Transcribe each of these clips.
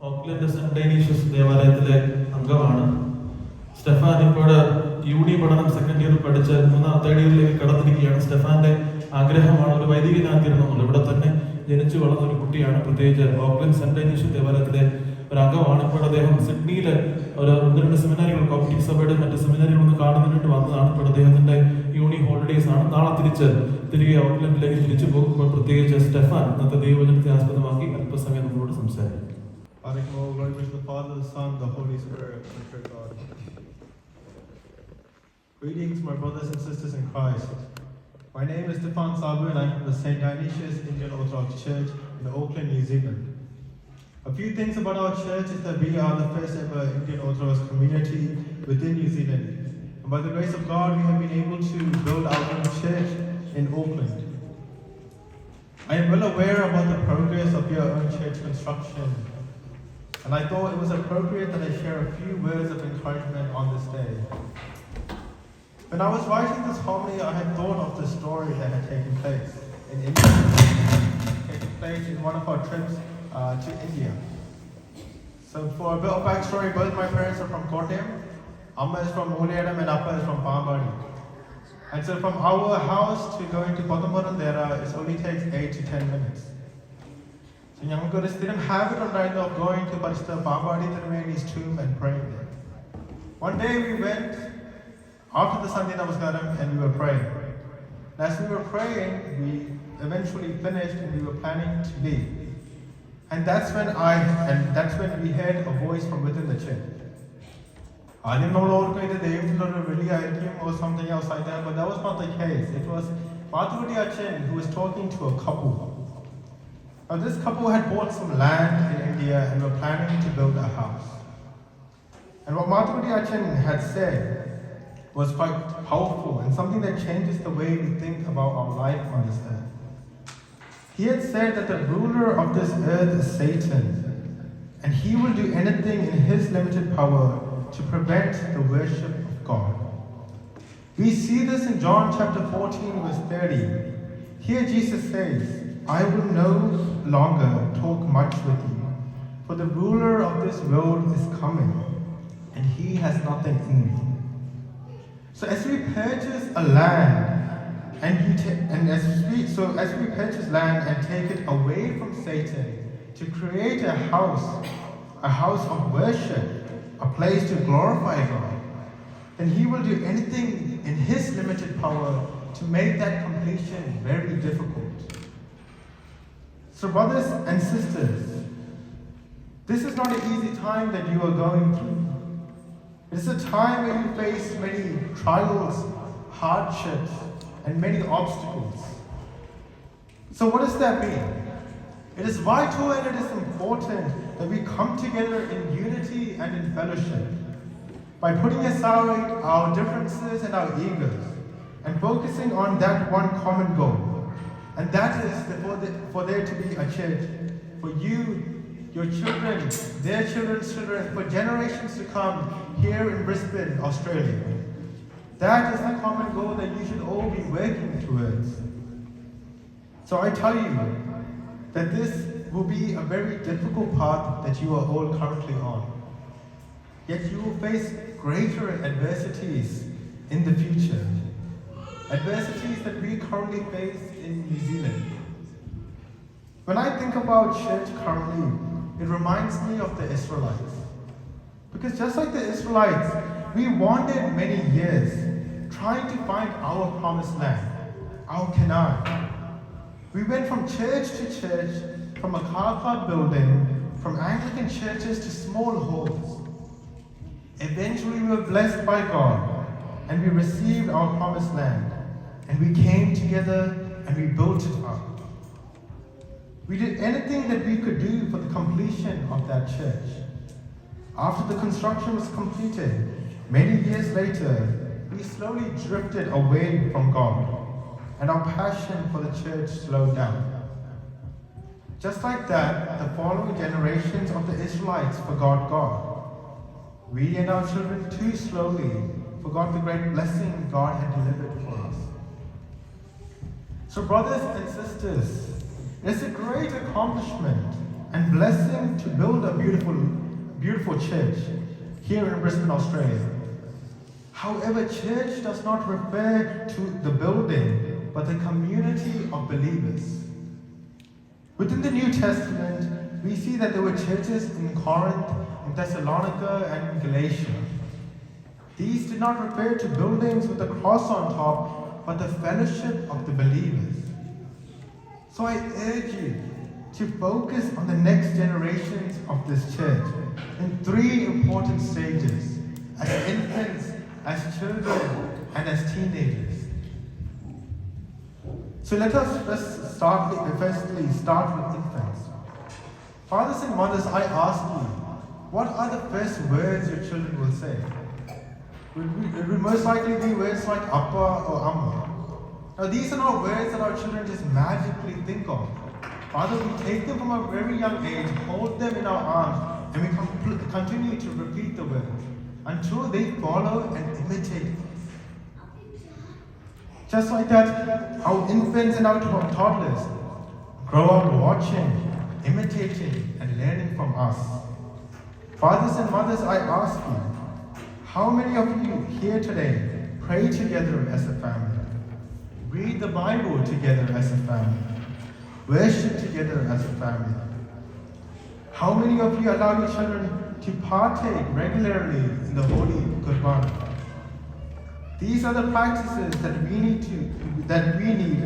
Auckland St. Ignatius ദേവാലയത്തിലെ അംഗമാണ്. Stefan ഇപ്പോൾ യൂണി പഠനം സെക്കൻഡ് ഇയർ പഠിച്ച് തേർഡ് ഇയറിലേക്ക് കടന്നിരിക്കുകയാണ്. സ്റ്റെഫാന്റെ ആഗ്രഹമാണ് ഒരു വൈദികനാക്കിയിരുന്നുള്ളൂ. ഇവിടെ തന്നെ ജനിച്ചു വളർന്ന ഒരു കുട്ടിയാണ്. പ്രത്യേകിച്ച് ഓക്ലൻഡ് സെന്റ് ഇഗ്നേഷ്യസ് ദേവാലയത്തിലെ ഒരു അംഗമാണ്. ഇപ്പോൾ അദ്ദേഹം സിഡ്നിയിൽ ഒരു 1-2 സെമിനാരികൾ കോപ്പറ്റിക് സഭയുടെ മറ്റ് സെമിനാരികളൊന്ന് കാണുന്നതിനായിട്ട് വന്നതാണ്. ഇപ്പോൾ അദ്ദേഹത്തിന്റെ യൂണി ഹോളിഡേയ്സ് ആണ്. നാളെ തിരികെ ഓക്ലൻഡിലേക്ക് തിരിച്ചു പോകുമ്പോൾ പ്രത്യേകിച്ച് സ്റ്റെഫാൻ ഇന്നത്തെ ദൈവവചനത്തെ ആസ്പദമാക്കി അല്പസമയം നമ്മളോട് സംസാരിക്കും. Glory to the Father, the Son, the Holy Spirit, one true God. Greetings, my brothers and sisters in Christ. My name is Stefan and I'm from the St. Ignatius Indian Orthodox Church in Auckland, New Zealand. A few things about our church is that we are the first ever Indian Orthodox community within New Zealand. And by the grace of God, we have been able to build our own church in Auckland. I am well aware about the progress of your own church construction. And I thought it was appropriate that I share a few words of encouragement on this day. When I was writing this homily, I had thought of the story that had taken place in India, in one of our trips to India. So for a bit of backstory, both my parents are from Kottayam, Amma is from Mulayadam and Appa is from Pambadi. And so from our house to going to Pothamurandera, it only takes 8 to 10 minutes. So ഞങ്ങൾക്ക് ഒരു സ്ഥിരം habit ഉണ്ടായിരുന്നു of going to പരിശുദ്ധ Pampady തിരുമേനി's tomb and praying there. One day we went after the Sunday Namaskaram and we were praying. And as we were praying, we eventually finished and we were planning to leave. And that's when we heard a voice from within the church. I didn't know or something else like that, but that was not the case. It was Madhuri Achin who was talking to a couple. Now this couple had bought some land in India and were planning to build a house. And what Madhuri Achin had said was quite powerful and something that changes the way we think about our life on this earth. He had said that the ruler of this earth is Satan, and he will do anything in his limited power to prevent the worship of God. We see this in John chapter 14 verse 30. Here Jesus says, I will no longer talk much with you, for the ruler of this world is coming, and he has nothing in me. So as we purchase a land, as we purchase land and take it away from Satan to create a house of worship, a place to glorify God, then he will do anything in his limited power to make that completion very difficult. So brothers and sisters, this is not an easy time that you are going through. It's a time when you face many trials, hardships, and many obstacles. So what does that mean? It is vital and it is important that we come together in unity and in fellowship by putting aside our differences and our egos and focusing on that one common goal. And that is for there to be a church for you, your children, their children's children, for generations to come here in Brisbane, Australia. That is the common goal that you should all be working towards. So I tell you that this will be a very difficult path that you are all currently on. Yet you will face greater adversities in the future. Adversities that we currently face in New Zealand. When I think about church currently, it reminds me of the Israelites. Because just like the Israelites, we wandered many years trying to find our promised land, our Canaan. We went from church to church, from a car club building, from Anglican churches to small halls. Eventually we were blessed by God and we received our promised land. And we came together and we built it up. We did anything that we could do for the completion of that church. After the construction was completed, many years later, we slowly drifted away from God, and our passion for the church slowed down. Just like that, the following generations of the Israelites forgot God. We and our children too slowly forgot the great blessing God had delivered for us. So brothers and sisters, it's a great accomplishment and blessing to build a beautiful church here in Brisbane, Australia. However, church does not refer to the building, but the community of believers. Within the New Testament, we see that there were churches in Corinth, in Thessalonica, and in Galatia. These did not refer to buildings with a cross on top, but the fellowship of the believers. So I urge you to focus on the next generations of this church in 3 important stages: as infants, as children, and as teenagers. So let us firstly start with infants. Fathers and mothers, I ask you, what are the first words your children will say? It will most likely be words like Appa or Amma. Now these are not words that our children just magically think of. Rather, we take them from a very young age, hold them in our arms, and we continue to repeat the words until they follow and imitate us. Just like that, our infants and our toddlers grow up watching, imitating, and learning from us. Fathers and mothers, I ask you, how many of you here today pray together as a family? Read the Bible together as a family? Worship together as a family? How many of you allow your children to partake regularly in the Holy Qurbana? These are the practices that we need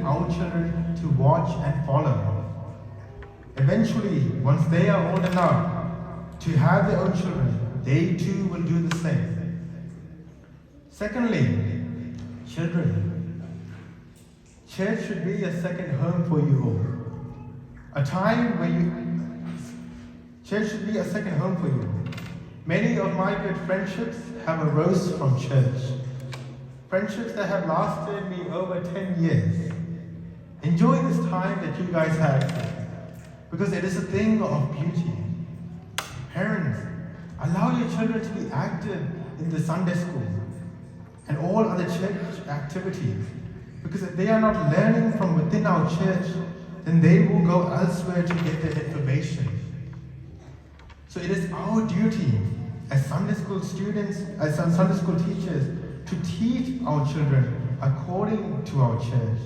our children to watch and follow. Eventually, once they are old enough to have their own children, they too will do the same. Secondly, children. Church should be a second home for you all. Church should be a second home for you. Many of my good friendships have arose from church. Friendships that have lasted me over 10 years. Enjoy this time that you guys have here, because it is a thing of beauty. Parents, allow your children to be active in the Sunday school and all other church activities, because if they are not learning from within our church, then they will go elsewhere to get their information. So it is our duty as Sunday school students, as Sunday school teachers, to teach our children according to our church,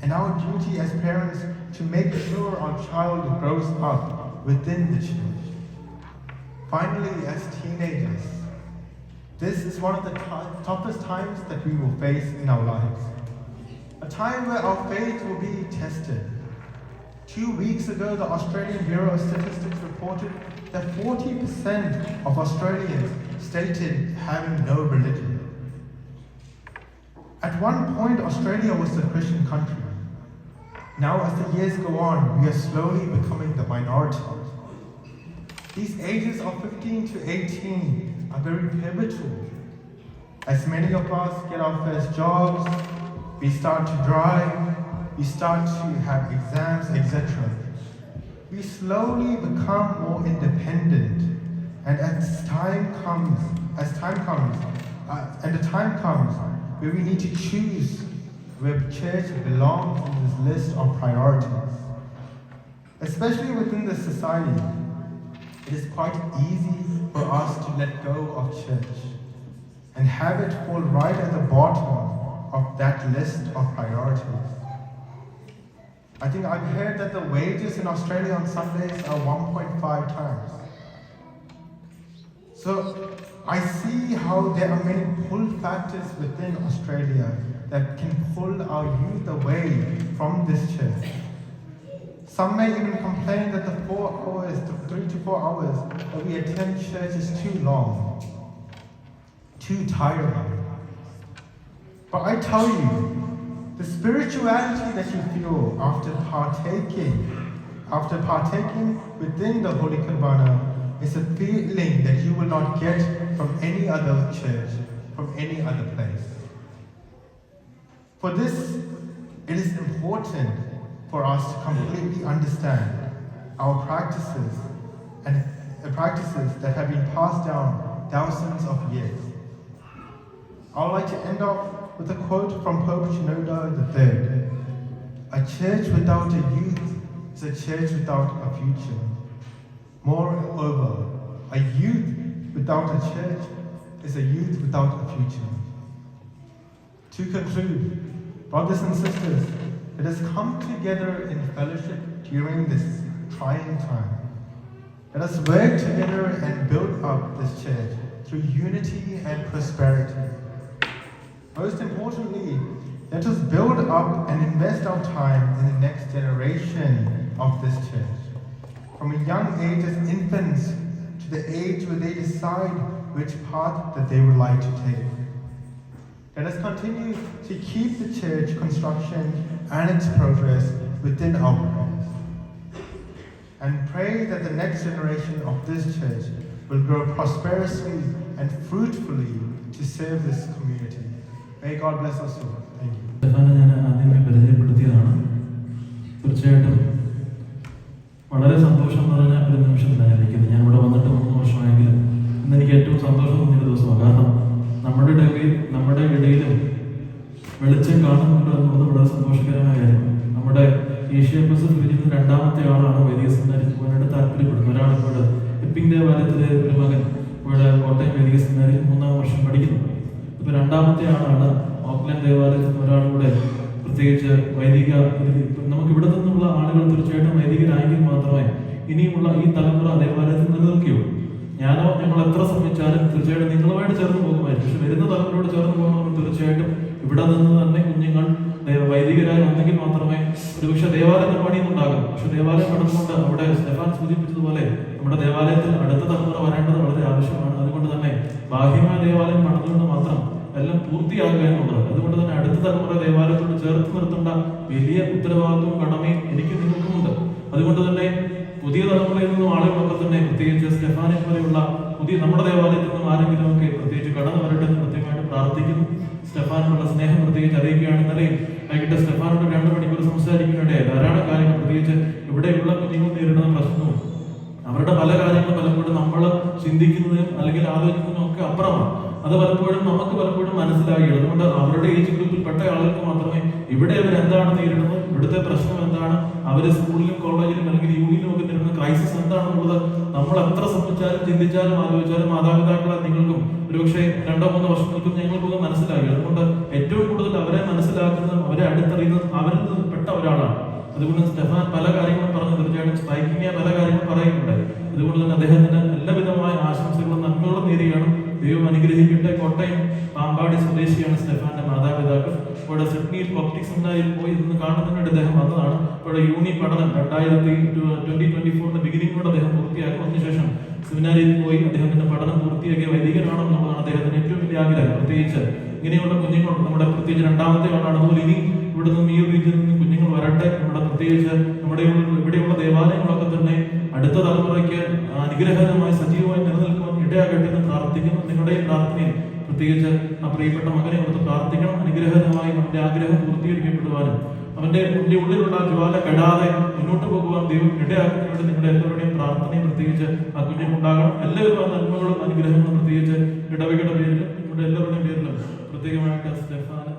and our duty as parents to make sure our child grows up within the church. Finally, as teenagers, this is one of the toughest times that we will face in our lives. A time where our faith will be tested. 2 weeks ago, the Australian Bureau of Statistics reported that 40% of Australians stated having no religion. At one point, Australia was a Christian country. Now, as the years go on, we are slowly becoming the minority. These ages of 15 to 18 are very pivotal. As many of us get our first jobs, we start to drive, we start to have exams, etc. We slowly become more independent, and the time comes where we need to choose where church belongs in this list of priorities. Especially within the society, it is quite easy for us to let go of church and have it fall right at the bottom of that list of priorities. I think I've heard that the wages in Australia on Sundays are 1.5 times. So I see how there are many pull factors within Australia that can pull our youth away from this church. Some may even complain that the 3 to 4 hours that we attend church is too long, too tiring. But I tell you, the spirituality that you feel after partaking within the Holy Qurbana is a feeling that you will not get from any other church, from any other place. For this, it is important for us to completely understand our practices and the practices that have been passed down thousands of years. I would like to end off with a quote from Pope Shinoda III. A church without a youth is a church without a future. Moreover, a youth without a church is a youth without a future. To conclude, brothers and sisters, let us come together in fellowship during this trying time. Let us work together and build up this church through unity and prosperity. Most importantly, let us build up and invest our time in the next generation of this church. From a young age as infants to the age where they decide which path that they would like to take. Let us continue to keep the church construction and its progress within our prayers. And pray that the next generation of this church will grow prosperously and fruitfully to serve this community. May God bless us all. Thank you. സ്റ്റെഫാനെ ഞാൻ ആദ്യമേ പരിചയപ്പെടുത്തിയതാണ്. തീർച്ചയായിട്ടും വളരെ സന്തോഷം നിറഞ്ഞ ഒരു നിമിഷത്തിലാണ് ഞാൻ ഇരിക്കുന്നത്. ഞാൻ ഇവിടെ വന്നിട്ട് 3 വർഷമായെങ്കിലും ഇന്ന് എനിക്ക് ഏറ്റവും സന്തോഷം തോന്നിയ ദിവസമാണ്. കാരണം നമ്മുടെ ഇടയിലും വെളിച്ചം കാണുന്നുണ്ട് എന്നുള്ളത് വളരെ സന്തോഷകരമായ കാര്യമാണ്. നമ്മുടെ ഏഷ്യ പസഫിക് റീജിയനിൽ 2ാമത്തെ ആളാണ് വൈദിക സെമിനാരിൽ പോകാനായിട്ട് താല്പര്യപ്പെടുന്നത്. ഒരാളിപ്പോൾ എപ്പിംഗ് ദേവാലയത്തിലെ ഒരു മകൻ ഇവിടെ കോട്ടയം വൈദിക സെമിനാരിൽ 3ാം വർഷം പഠിക്കുന്നുണ്ട്. ഇപ്പോൾ 2ാമത്തെ ആളാണ് ഓക്ലൻഡ് ദേവാലയത്തിൽ ഒരാളുകൂടെ പ്രത്യേകിച്ച് വൈദിക. നമുക്ക് ഇവിടെ നിന്നുള്ള ആളുകൾ തീർച്ചയായിട്ടും വൈദികരായെങ്കിൽ മാത്രമേ ഇനിയുമുള്ള ഈ തലമുറ ദേവാലയത്തിൽ നിലനിൽക്കുകയുള്ളൂ. ഞങ്ങൾ എത്ര ശ്രമിച്ചാലും തീർച്ചയായിട്ടും നിങ്ങളുമായിട്ട് ചേർന്ന് പോകുമായിരിക്കും. പക്ഷെ വരുന്ന തലമുറയോട് ചേർന്ന് പോകുമ്പോൾ തീർച്ചയായിട്ടും ഇവിടെ നിന്ന് തന്നെ കുഞ്ഞുങ്ങൾ വൈദികരായി വന്നെങ്കിൽ മാത്രമേ ഒരുപക്ഷെ ദേവാലയം പണിയുന്നുണ്ടാകും. പക്ഷെ ദേവാലയം പണിതുകൊണ്ട് അവിടെ സ്റ്റെഫാൻ സൂചിപ്പിച്ചതുപോലെ നമ്മുടെ ദേവാലയത്തിൽ അടുത്ത തലമുറ വരേണ്ടത് വളരെ ആവശ്യമാണ്. അതുകൊണ്ട് തന്നെ ബാഹ്യമായ ദേവാലയം പണിതുകൊണ്ട് മാത്രം എല്ലാം പൂർത്തിയാകുക എന്നുള്ളത്. അതുകൊണ്ട് തന്നെ അടുത്ത തലമുറ ദേവാലയത്തോട് ചേർത്ത് നിർത്തേണ്ട വലിയ ഉത്തരവാദിത്വവും കടമയും എനിക്ക് നിങ്ങൾക്കുമുണ്ട്. അതുകൊണ്ട് തന്നെ പുതിയ തലമുറയിൽ നിന്നും ആളുകളൊക്കെ തന്നെ പ്രത്യേകിച്ച് സ്റ്റെഫാനെ പോലെയുള്ള നമ്മുടെ ദേവാലയത്തിൽ നിന്നും ആരെങ്കിലും ഒക്കെ പ്രത്യേകിച്ച് കടന്നു വരട്ടെ എന്ന് പ്രത്യേകമായിട്ട് പ്രാർത്ഥിക്കുന്നു. സ്റ്റെഫാനോടുള്ള സ്നേഹം പ്രത്യേകിച്ച് അറിയിക്കുകയാണ്. ഇന്നലെ വൈകിട്ട് സ്റ്റെഫാനോട് 2 മണിക്കൂർ സംസാരിക്കുന്നതിനിടെ ധാരാളം കാര്യങ്ങൾ പ്രത്യേകിച്ച് ഇവിടെയുള്ള കുഞ്ഞുങ്ങൾ നേരിടുന്ന പ്രശ്നവും അവരുടെ പല കാര്യങ്ങളും പലപ്പോഴും നമ്മൾ ചിന്തിക്കുന്നതും അല്ലെങ്കിൽ ആലോചിക്കുന്നതും ഒക്കെ അപ്പുറമാണ്. അത് പലപ്പോഴും നമുക്ക് മനസ്സിലാകില്ല. അതുകൊണ്ട് അവരുടെ ഏജ് ഗ്രൂപ്പിൽ പെട്ട ആളുകൾക്ക് മാത്രമേ ഇവിടെ അവർ എന്താണ് നേരിടുന്നത്, ഇവിടുത്തെ പ്രശ്നം എന്താണ്, അവര് സ്കൂളിലും കോളേജിലും അല്ലെങ്കിൽ യൂണിയനിലും ഒക്കെ നേരിടുന്ന ക്രൈസിസ് എന്താണെന്നുള്ളത് നമ്മൾ എത്ര ശ്രമിച്ചാലും ചിന്തിച്ചാലും ആലോചിച്ചാലും മാതാപിതാക്കളെ നിങ്ങൾക്കും ഒരുപക്ഷെ 2-3 വർഷങ്ങൾക്കും ഞങ്ങൾക്കൊക്കെ മനസ്സിലാകില്ല. അതുകൊണ്ട് ഏറ്റവും കൂടുതൽ അവരെ മനസ്സിലാക്കുന്നതും അവരെ അടുത്തറിയുന്നതും അവരിൽ നിന്ന് പെട്ട ഒരാളാണ്. അതുകൊണ്ട് സ്റ്റെഫാൻ പല കാര്യങ്ങളും പറഞ്ഞു. തീർച്ചയായിട്ടും സ്ട്രൈക്കിംഗ് പല കാര്യങ്ങളും പറയുന്നുണ്ട്. അതുകൊണ്ട് തന്നെ അദ്ദേഹത്തിന് എല്ലാവിധമായ ആശംസകളും നന്മകളും നേരുകയാണ്. ദൈവം അനുഗ്രഹിക്കട്ടെ. കോട്ടയം പാമ്പാടി സ്വദേശിയാണ് സ്റ്റെഫാന്റെ മാതാപിതാക്കൾ. ഇവിടെ സിഡ്നിയിൽ കോപ്റ്റിക് സെമിനാരിൽ പോയി ഇന്ന് കാണുന്നതിനായിട്ട് അദ്ദേഹം വന്നതാണ്. ഇവിടെ യൂണി പഠനം 2024 ബിഗിനിങ്ങോട് അദ്ദേഹം പൂർത്തിയാക്കും. അതിനുശേഷം സെമിനാരിൽ പോയി അദ്ദേഹത്തിന്റെ പഠനം പൂർത്തിയാക്കിയ വൈദികനാണെന്നുള്ളതാണ് അദ്ദേഹത്തിന് ഏറ്റവും വലിയ ആഗ്രഹം. പ്രത്യേകിച്ച് ഇങ്ങനെയുള്ള കുഞ്ഞുങ്ങൾ നമ്മുടെ പ്രത്യേകിച്ച് 2ാമത്തെ ആളാണ്. അതുപോലെ ഇനി ഇവിടെ നിന്നും ഈ റീജിയനിൽ നിന്ന് കുഞ്ഞുങ്ങൾ വരട്ടെ. നമ്മുടെ പ്രത്യേകിച്ച് ഇവിടെയുള്ള ദേവാലയങ്ങളൊക്കെ തന്നെ അടുത്ത തലമുറയ്ക്ക് അനുഗ്രഹകരമായി സജീവമായി നിലനിൽക്കുവാൻ ഇടയാകട്ടെ എന്ന് പ്രാർത്ഥിക്കുന്നു. നിങ്ങളുടെ പ്രാർത്ഥനയിൽ പ്രത്യേകിച്ച് ആ പ്രിയപ്പെട്ട മകനെ ഓർത്ത് പ്രാർത്ഥിക്കണം. അനുഗ്രഹകരമായി അവന്റെ ആഗ്രഹം പൂർത്തീകരിക്കപ്പെടുവാനും അവന്റെ ഉള്ളിലുള്ള ജ്വാല കെടാതെ മുന്നോട്ട് പോകുവാൻ ദൈവം ഇടയാക്കുന്നതിന് വേണ്ടി നിങ്ങളുടെ എല്ലാവരുടെയും പ്രാർത്ഥനയും പ്രത്യേകിച്ച് ആ കുഞ്ഞിനുണ്ടാകണം. എല്ലാവരും അനുഗ്രഹങ്ങളും പ്രത്യേകിച്ച് ഇടവകയുടെ പേരിലും നമ്മുടെ എല്ലാവരുടെയും പേരിലും പ്രത്യേകമായിട്ട് സ്റ്റെഫാന്